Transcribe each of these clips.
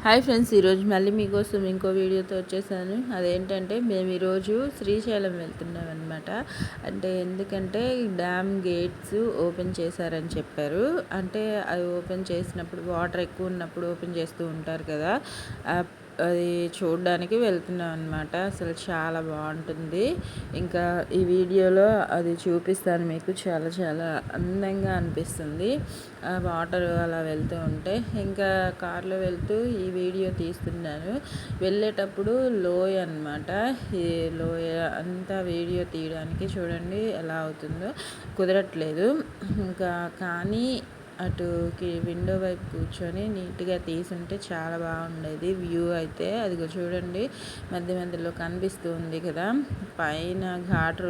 Hi friends, ఈరోజు మళ్ళీ మీకోసం ఇంకో వీడియోతో వచ్చేసాను. అదేంటంటే మేము ఈరోజు శ్రీశైలం వెళ్తున్నాం అనమాట. ఎందుకంటే డ్యామ్ గేట్స్ ఓపెన్ చేశారని చెప్పారు. అది ఓపెన్ చేసినప్పుడు వాటర్ ఎక్కువ ఉన్నప్పుడు ఓపెన్ చేస్తూ ఉంటారు కదా, అది చూడడానికి వెళ్తున్నాం అనమాట. అసలు చాలా బాగుంటుంది. ఇంకా ఈ వీడియోలో అది చూపిస్తాను మీకు. చాలా చాలా అందంగా అనిపిస్తుంది ఆ వాటర్ అలా వెళ్తూ ఉంటే. ఇంకా కార్లో వెళ్తూ ఈ వీడియో తీస్తున్నాను. వెళ్ళేటప్పుడు లోయ అనమాట. ఈ లోయ అంతా వీడియో తీయడానికి చూడండి ఎలా అవుతుందో, కుదరట్లేదు. కానీ అటుకి విండో వైపు కూర్చొని నీట్గా తీసుంటే చాలా బాగుండేది వ్యూ అయితే. అదిగో చూడండి, మధ్య మధ్యలో కనిపిస్తూ ఉంది కదా, పైన ఘాట్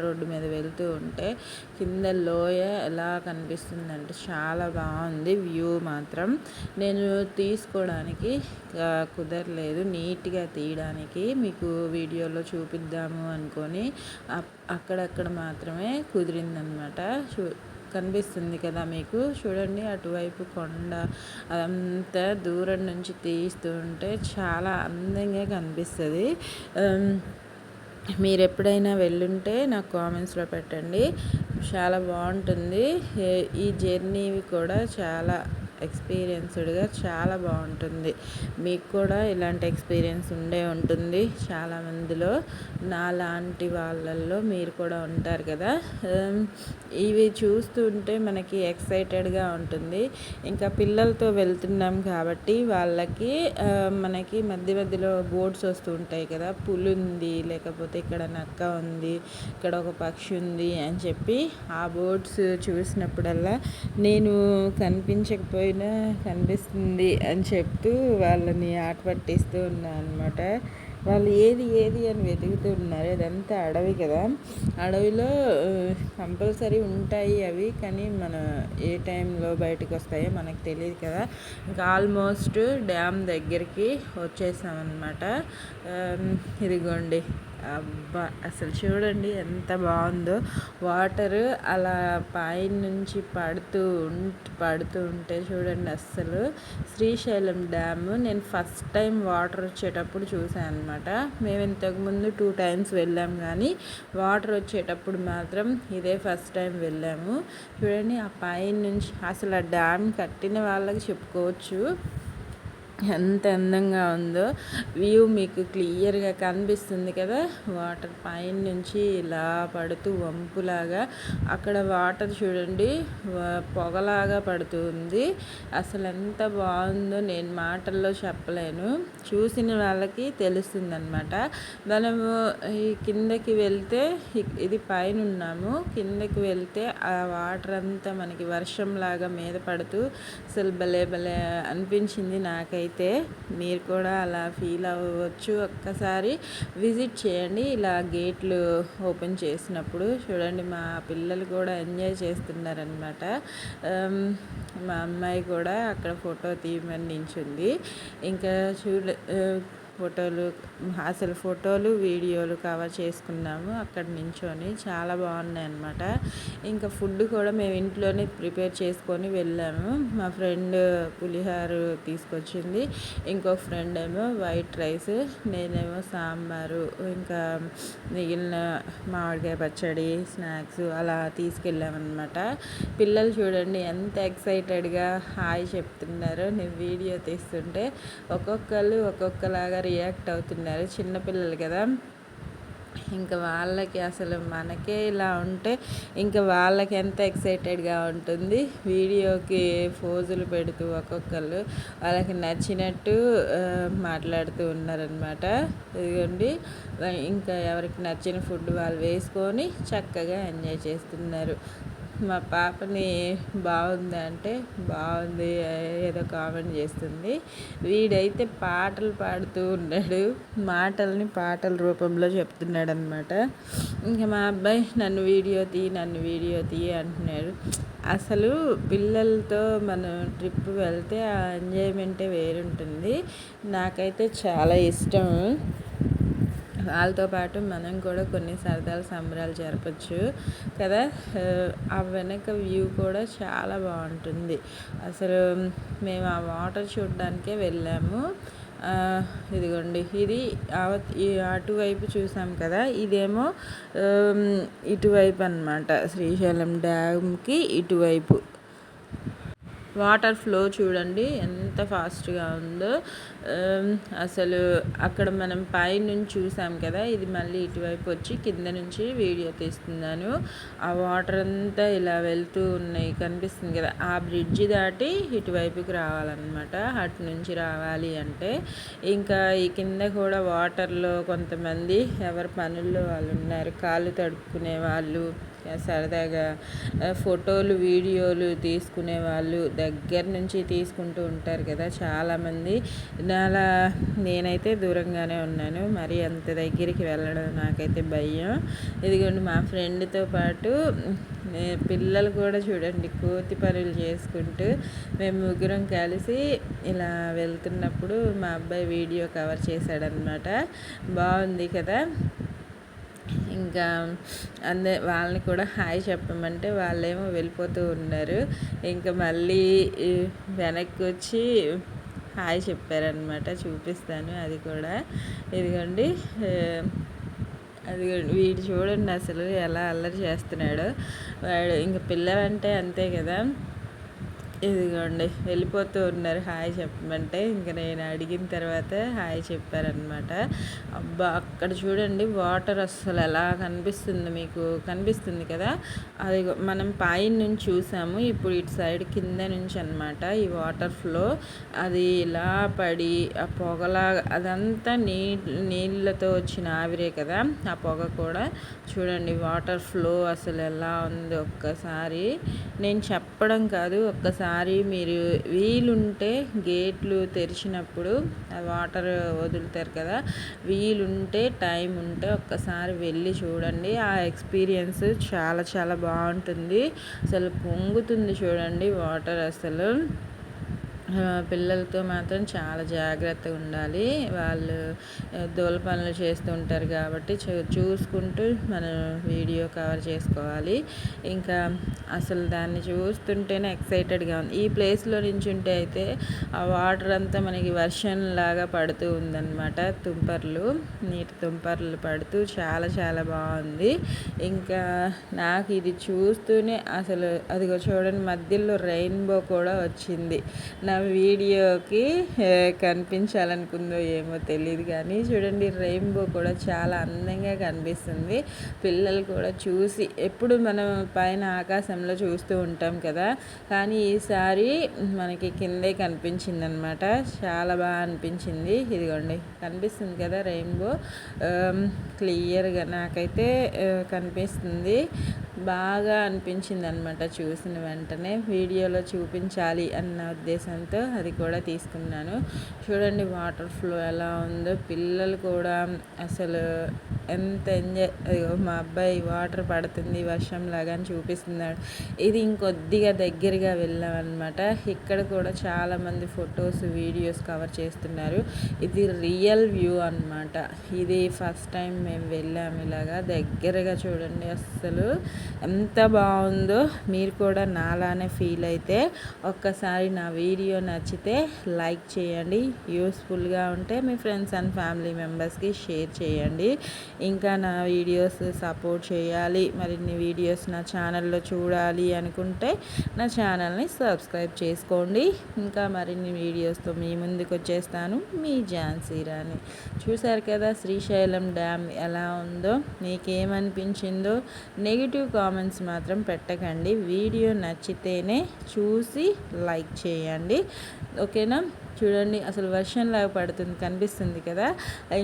రోడ్డు మీద వెళ్తూ ఉంటే కింద లోయ ఎలా కనిపిస్తుందంటే చాలా బాగుంది వ్యూ మాత్రం. నేను తీసుకోవడానికి కుదరలేదు, నీట్గా తీయడానికి మీకు వీడియోలో చూపిద్దాము అనుకొని అక్కడక్కడ మాత్రమే కుదిరిందనమాట. కనిపిస్తుంది కదా మీకు, చూడండి అటువైపు కొండ, అదంతా దూరం నుంచి తీస్తూ ఉంటే చాలా అందంగా కనిపిస్తుంది. మీరు ఎప్పుడైనా వెళ్ళుంటే నాకు కామెంట్స్లో పెట్టండి. చాలా బాగుంటుంది. ఈ జర్నీ కూడా చాలా ఎక్స్పీరియన్స్డ్గా చాలా బాగుంటుంది. మీకు కూడా ఇలాంటి ఎక్స్పీరియన్స్ ఉంటుంది చాలామందిలో. నాలాంటి వాళ్ళల్లో మీరు కూడా ఉంటారు కదా. ఇవి చూస్తుంటే మనకి ఎక్సైటెడ్గా ఉంటుంది. ఇంకా పిల్లలతో వెళ్తున్నాం కాబట్టి వాళ్ళకి మనకి మధ్య మధ్యలో బోర్డ్స్ వస్తూ ఉంటాయి కదా, పులి ఉంది, లేకపోతే ఇక్కడ నక్క ఉంది, ఇక్కడ ఒక పక్షి ఉంది అని చెప్పి ఆ బోర్డ్స్ చూసినప్పుడల్లా నేను కనిపించకపోయినా కనిపిస్తుంది అని చెప్తూ వాళ్ళని ఆట పట్టిస్తూ ఉన్నాను అనమాట. వాళ్ళు ఏది ఏది అని వెతుకుతూ ఉన్నారు. అదంతా అడవి కదా, అడవిలో కంపల్సరీ ఉంటాయి అవి, కానీ మన ఏ టైంలో బయటకు వస్తాయో మనకు తెలియదు కదా. ఇంకా ఆల్మోస్ట్ డ్యామ్ దగ్గరికి వచ్చేసామన్నమాట. ఇదిగోండి, అబ్బా అసలు చూడండి ఎంత బాగుందో. వాటర్ అలా పైన నుంచి పడుతూ ఉంటే చూడండి. అస్సలు శ్రీశైలం డ్యామ్ నేను ఫస్ట్ టైం వాటర్ వచ్చేటప్పుడు చూసాను అనమాట. మేము ఇంతకుముందు 2 times వెళ్ళాం, కానీ వాటర్ వచ్చేటప్పుడు మాత్రం ఇదే ఫస్ట్ టైం వెళ్ళాము. చూడండి ఆ పైన నుంచి అసలు ఆ డ్యామ్ కట్టిన వాళ్ళకి చెప్పుకోవచ్చు ఎంత అందంగా ఉందో. వ్యూ మీకు క్లియర్గా కనిపిస్తుంది కదా, వాటర్ పైన నుంచి ఇలా పడుతూ వంపులాగా. అక్కడ వాటర్ చూడండి పొగలాగా పడుతుంది. అసలు ఎంత బాగుందో నేను మాటల్లో చెప్పలేను, చూసిన వాళ్ళకి తెలుస్తుందన్నమాట. మనము ఈ కిందకి వెళ్తే, ఇది పైన ఉన్నాము, కిందకి వెళ్తే ఆ వాటర్ అంతా మనకి వర్షంలాగా మీద పడుతూ అసలు భలే భలే అనిపించింది నాకైతే. మీరు కూడా అలా ఫీల్ అవ్వచ్చు. ఒక్కసారి విజిట్ చేయండి ఇలా గేట్లు ఓపెన్ చేసినప్పుడు. చూడండి మా పిల్లలు కూడా ఎంజాయ్ చేస్తున్నారనమాట. మా అమ్మాయి కూడా అక్కడ ఫోటో తీయమని నించుంది. ఇంకా ఫోటోలు వీడియోలు కవర్ చేసుకున్నాము అక్కడ నించొని. చాలా బాగున్నాయి అన్నమాట. ఇంకా ఫుడ్ కూడా మేము ఇంట్లోనే ప్రిపేర్ చేసుకొని వెళ్ళాము. మా ఫ్రెండ్ పులిహోర తీసుకొచ్చింది, ఇంకో ఫ్రెండ్ ఏమో వైట్ రైస్, నేనేమో సాంబారు, ఇంకా మిగిలిన మామిడికాయ పచ్చడి, స్నాక్స్ అలా తీసుకెళ్ళామన్నమాట. పిల్లలు చూడండి ఎంత ఎక్సైటెడ్గా హాయ్ చెప్తున్నారో. నేను వీడియో తీస్తుంటే ఒక్కొక్కరు ఒక్కొక్కలాగా రియాక్ట్ అవుతున్నారు. చిన్నపిల్లలు కదా, ఇంకా వాళ్ళకి అసలు మనకే ఇలా ఉంటే ఇంకా వాళ్ళకి ఎంత ఎక్సైటెడ్గా ఉంటుంది. వీడియోకి ఫోజులు పెడుతూ ఒక్కొక్కరు వాళ్ళకి నచ్చినట్టు మాట్లాడుతూ ఉన్నారనమాట. ఇదిగోండి, ఇంకా ఎవరికి నచ్చిన ఫుడ్ వాళ్ళు వేసుకొని చక్కగా ఎంజాయ్ చేస్తున్నారు. మా పాపని బాగుంది అంటే బాగుంది ఏదో కామెంట్ చేస్తుంది. వీడైతే పాటలు పాడుతూ ఉన్నాడు, మాటల్ని పాటల రూపంలో చెప్తున్నాడు అనమాట. ఇంకా మా అబ్బాయి నన్ను వీడియో తీ అంటున్నాడు. అసలు పిల్లలతో మనం ట్రిప్ వెళ్తే ఆ ఎంజాయ్మెంటే వేరుంటుంది. నాకైతే చాలా ఇష్టం. వాళ్ళతో పాటు మనం కూడా కొన్ని సరదాలు సంబరాలు జరపచ్చు కదా. ఆ వెనక వ్యూ కూడా చాలా బాగుంటుంది. అసలు మేము ఆ వాటర్ చూడడానికే వెళ్ళాము. ఇదిగోండి, ఇది అటువైపు చూసాం కదా, ఇదేమో ఇటువైపు అన్నమాట, శ్రీశైలం డ్యామ్కి ఇటువైపు. వాటర్ ఫ్లో చూడండి ఎంత ఫాస్ట్గా ఉందో. అసలు అక్కడ మనం పైనుంచి చూసాం కదా, ఇది మళ్ళీ ఇటువైపు వచ్చి కింద నుంచి వీడియో తీస్తున్నాను. ఆ వాటర్ అంతా ఇలా వెళ్తూ ఉన్నాయి కనిపిస్తుంది కదా, ఆ బ్రిడ్జ్ దాటి ఇటువైపుకి రావాలన్నమాట. అటు నుంచి రావాలి అంటే ఇంకా ఈ కింద కూడా వాటర్లో కొంతమంది ఎవరి పనుల్లో వాళ్ళు ఉన్నారు, కాళ్ళు తడుపుకునే వాళ్ళు, సరదాగా ఫోటోలు వీడియోలు తీసుకునే వాళ్ళు దగ్గర నుంచి తీసుకుంటూ ఉంటారు కదా చాలామంది. అలా నేనైతే దూరంగానే ఉన్నాను, మరి అంత దగ్గరికి వెళ్ళడం నాకైతే భయం. ఇదిగోండి మా ఫ్రెండ్తో పాటు పిల్లలు కూడా చూడండి కోతి పనులు చేసుకుంటూ మేము ముగ్గురం కలిసి ఇలా వెళ్తున్నప్పుడు మా అబ్బాయి వీడియో కవర్ చేశాడనమాట. బాగుంది కదా. ఇంకా వాళ్ళని కూడా హాయ్ చెప్పమంటే వాళ్ళేమో వెళ్ళిపోతూ ఉన్నారు. ఇంకా మళ్ళీ వెనక్కి వచ్చి హాయ్ చెప్పారనమాట. చూపిస్తాను అది కూడా. ఇదిగోండి, వీడు చూడండి అసలు ఎలా అల్లరి చేస్తున్నాడు వాడు. ఇంక పిల్లలంటే అంతే కదా. ఇదిగోండి వెళ్ళిపోతూ ఉన్నారు హాయ్ చెప్పమంటే. ఇంక నేను అడిగిన తర్వాత హాయ్ చెప్పారనమాట. అబ్బా అక్కడ చూడండి వాటర్ అస్సలు ఎలా కనిపిస్తుంది, మీకు కనిపిస్తుంది కదా. అది మనం పైన నుంచి చూసాము, ఇప్పుడు ఇటు సైడ్ కింద నుంచి అనమాట ఈ వాటర్ ఫ్లో. అది ఇలా పడి ఆ పొగలా అదంతా నీళ్ళతో వచ్చిన ఆవిరే కదా, ఆ పొగ కూడా చూడండి. వాటర్ ఫ్లో అసలు ఎలా ఉంది ఒక్కసారి నేను చెప్పడం కాదు, ఒక్కసారి మీరు వీలుంటే గేట్లు తెరిచినప్పుడు ఆ వాటర్ వదులుతారు కదా, వీలుంటే టైం ఉంటే ఒక్కసారి వెళ్ళి చూడండి. ఆ ఎక్స్పీరియన్స్ చాలా చాలా బాగుంటుంది. అసలు పొంగుతుంది చూడండి వాటర్. అసలు పిల్లలతో మాత్రం చాలా జాగ్రత్తగా ఉండాలి. వాళ్ళు దోల పనులు చేస్తూ ఉంటారు కాబట్టి చూసుకుంటూ మనం వీడియో కవర్ చేసుకోవాలి. ఇంకా అసలు దాన్ని చూస్తుంటేనే ఎక్సైటెడ్గా ఉంది. ఈ ప్లేస్లో నుంచి ఉంటే అయితే ఆ వాటర్ అంతా మనకి వర్షంలాగా పడుతూ ఉందన్నమాట. నీటి తుంపర్లు పడుతూ చాలా చాలా బాగుంది. ఇంకా నాకు ఇది చూస్తూనే అసలు అదిగో చూడండి మధ్యలో రెయిన్బో కూడా వచ్చింది. నా వీడియోకి కనిపించాలనుకుందో ఏమో తెలియదు కానీ చూడండి రెయిన్బో కూడా చాలా అందంగా కనిపిస్తుంది. పిల్లలు కూడా చూసి, ఎప్పుడు మనం పైన ఆకాశంలో చూస్తూ ఉంటాం కదా, కానీ ఈసారి మనకి కిందే కనిపించింది అనమాట. చాలా బాగా అనిపించింది. ఇదిగోండి కనిపిస్తుంది కదా రెయిన్బో క్లియర్గా నాకైతే కనిపిస్తుంది. బాగా అనిపించింది అనమాట చూసిన వెంటనే. వీడియోలో చూపించాలి అన్న ఉద్దేశంతో అది కూడా తీసుకున్నాను. చూడండి వాటర్ ఫ్లో ఎలా ఉందో. పిల్లలు కూడా అసలు ఎంత ఎంజాయ్. మా అబ్బాయి వాటర్ పడుతుంది వర్షంలాగా అని చూపిస్తున్నాడు. ఇది ఇంకొద్దిగా దగ్గరగా వెళ్ళామన్నమాట. ఇక్కడ కూడా చాలామంది ఫొటోస్ వీడియోస్ కవర్ చేస్తున్నారు. ఇది రియల్ వ్యూ అన్నమాట. ఇది ఫస్ట్ టైం మేము వెళ్ళాము ఇలాగా దగ్గరగా. చూడండి అస్సలు ఎంత బాగుందో. మీరు కూడా నాలానే ఫీల్ అయితే ఒక్కసారి నా వీడియో నచ్చితే లైక్ చేయండి. యూస్ఫుల్గా ఉంటే మీ ఫ్రెండ్స్ అండ్ ఫ్యామిలీ మెంబర్స్కి షేర్ చేయండి. ఇంకా నా వీడియోస్ సపోర్ట్ చేయాలి, మరిన్ని వీడియోస్ నా ఛానల్లో చూడాలి అనుకుంటే నా ఛానల్ని సబ్స్క్రైబ్ చేసుకోండి. ఇంకా మరిన్ని వీడియోస్తో మీ ముందుకు వచ్చేస్తాను. మీ ఝాన్సీ రాణి. చూశారు కదా శ్రీశైలం డ్యామ్ ఎలా ఉందో. మీకేమనిపించిందో నెగిటివ్ కామెంట్స్ మాత్రం పెట్టకండి. వీడియో నచ్చితేనే చూసి లైక్ చేయండి, ఓకేనా. చూడండి అసలు వర్షంలాగా పడుతుంది కనిపిస్తుంది కదా.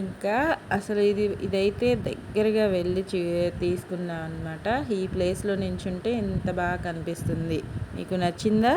ఇంకా అసలు ఇదైతే దగ్గరగా వెళ్ళి తీసుకున్నాం అనమాట. ఈ ప్లేస్లో నించుంటే ఇంత బాగా కనిపిస్తుంది. మీకు నచ్చిందా?